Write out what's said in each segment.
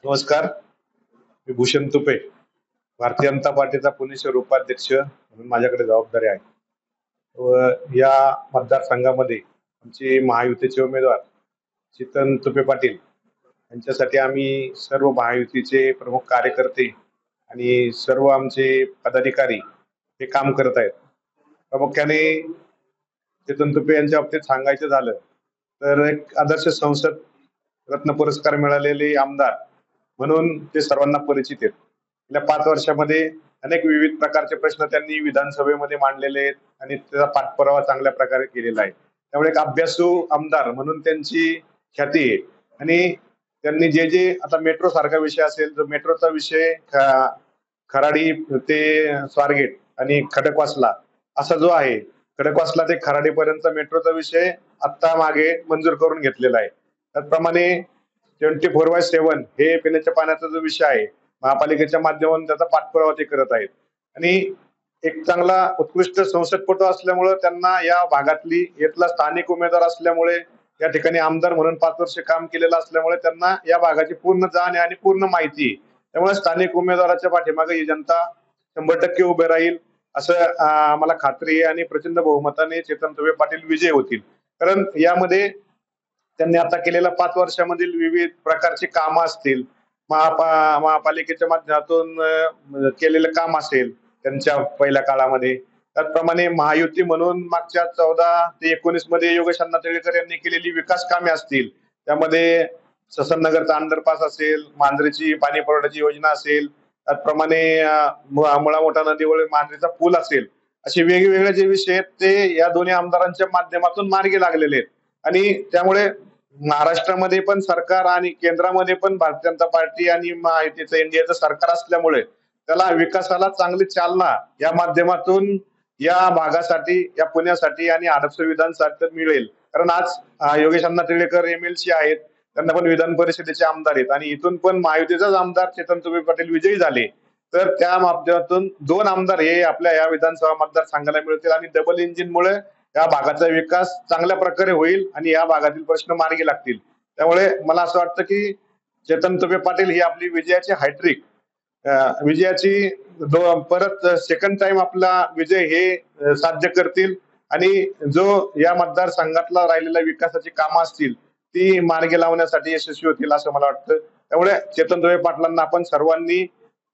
नमस्कार. मी भूषण तुपे, भारतीय जनता पार्टीचा पुणे शहर उपाध्यक्ष म्हणून माझ्याकडे जबाबदारी आहे. व या मतदारसंघामध्ये आमचे महायुतीचे उमेदवार चेतन तुपे पाटील यांच्यासाठी आम्ही सर्व महायुतीचे प्रमुख कार्यकर्ते आणि सर्व आमचे पदाधिकारी हे काम करत आहेत. प्रामुख्याने चेतन तुपे यांच्या बाबतीत सांगायचं झालं तर एक आदर्श संसद रत्न पुरस्कार मिळालेले आमदार म्हणून ते सर्वांना परिचित आहेत. गेल्या 5 वर्षामध्ये अनेक विविध प्रकारचे प्रश्न त्यांनी विधानसभेमध्ये मांडलेले आहेत आणि त्याचा पाठपुरावा चांगल्या प्रकारे केलेला आहे. त्यामुळे एक अभ्यासू आमदार म्हणून त्यांची ख्याती आहे. आणि त्यांनी जे जे आता मेट्रो सारखा विषय असेल तर मेट्रोचा विषय खराडी ते स्वारगेट आणि खडकवासला असा जो आहे, खडकवासला ते खराडीपर्यंतचा मेट्रोचा विषय आता मागे मंजूर करून घेतलेला आहे. त्याचप्रमाणे 24/7 हे पिण्याच्या पाण्याचा जो विषय आहे, महापालिकेच्या माध्यमातून त्याचा पाठपुरावा ते करत आहेत. आणि एक चांगला उत्कृष्ट संसदपटू असल्यामुळे त्यांना या भागातली इथला स्थानिक उमेदवार असल्यामुळे या ठिकाणी आमदार म्हणून 5 वर्ष काम केलेलं असल्यामुळे त्यांना या भागाची पूर्ण जाण आहे आणि पूर्ण माहिती आहे. त्यामुळे स्थानिक उमेदवाराच्या पाठीमागे ही जनता 100% उभे राहील असं आम्हाला खात्री आहे आणि प्रचंड बहुमताने चेतन तुपे पाटील विजयी होतील. कारण यामध्ये त्यांनी आता केलेल्या 5 वर्षामधील विविध प्रकारची कामं असतील, महापालिकेच्या माध्यमातून केलेलं काम असेल त्यांच्या पहिल्या काळामध्ये. त्याचप्रमाणे महायुती म्हणून मागच्या 14 ते 19 मध्ये योगेश अण्णा टिळेकर यांनी केलेली विकास कामे असतील, त्यामध्ये ससन नगरचा अंडरपास असेल, मांजरीची पाणी पुरवठ्याची योजना असेल, त्याचप्रमाणे मुळा मोठा नदीवर मांजरीचा पूल असेल, असे वेगवेगळे जे विषय आहेत ते या दोन्ही आमदारांच्या माध्यमातून मार्गी लागलेले आहेत. आणि त्यामुळे महाराष्ट्रामध्ये पण सरकार आणि केंद्रामध्ये पण भारतीय जनता पार्टी आणि महायुतीचं इंडियाचं सरकार असल्यामुळे त्याला विकासाला चांगली चालना या माध्यमातून या भागासाठी, या पुण्यासाठी आणि हडपसर विधानसाठी मिळेल. कारण आज योगेश अण्णा टिळेकर MLC आहेत, त्यांना पण विधान परिषदेचे आमदार आहेत आणि इथून पण महायुतीचाच आमदार चेतन तुपे पाटील विजयी झाले. तर त्या माध्यमातून 2 आमदार हे आपल्या या विधानसभा मतदारसंघाला मिळतील आणि डबल इंजिनमुळे या भागाचा विकास चांगल्या प्रकारे होईल आणि या भागातील प्रश्न मार्गी लागतील. त्यामुळे मला असं वाटतं की चेतन तुपे पाटील ही आपली विजयाची हॅट्रिक, विजयाची परत सेकंड टाइम आपला विजय हे साध्य करतील आणि जो या मतदारसंघातला राहिलेल्या विकासाची कामं असतील ती मार्गी लावण्यासाठी यशस्वी होतील असं मला वाटतं. त्यामुळे चेतन तुपे पाटलांना आपण सर्वांनी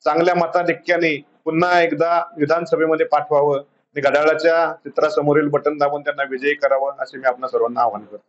चांगल्या मताधिक्याने पुन्हा एकदा विधानसभेमध्ये पाठवावं आणि घड्याळाच्या चित्रासमोरील बटन दाबून त्यांना विजयी करावं असे मी आपल्या सर्वांना आवाहन करतो.